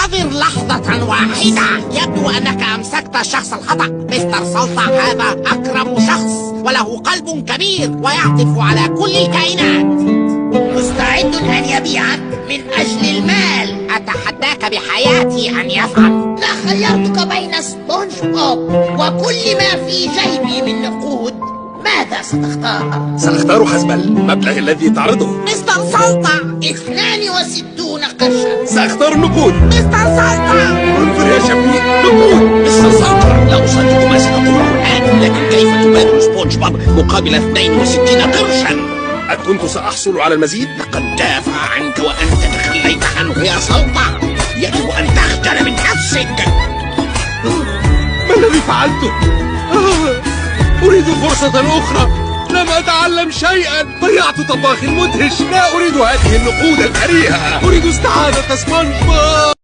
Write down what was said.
انتظر لحظة واحدة. يبدو أنك أمسكت الشخص الخطأ. مستر سلطة هذا أكرم شخص وله قلب كبير ويعطف على كل الكائنات. مستعد أن يبيعك من أجل المال. أتحداك بحياتي أن يفعل. لا، خيرتك بين سبونج بوب وكل ما في جيبي من نقود. ماذا ستختار؟ سأختار حسب المبلغ الذي تعرضه. مستر سلطة 62 قرشا. سأختار النقود. مستر سلطة انظر يا شبي، نقود. مستر سلطة، لا أصدق ما ستقوله الآن، لكن كيف تبادل سبونج بوب مقابل 62 قرشا؟ أكنت سأحصل على المزيد؟ لقد دافع عنك وأنت تخليت عنه يا سلطة. يجب أن تخجل من نفسك. ما الذي فعلته؟ أريد فرصة أخرى. لم أتعلم شيئا. ضيعت طباخ مدهش. لا أريد هذه النقود الكريهة. أريد استعادة سبونج بوب.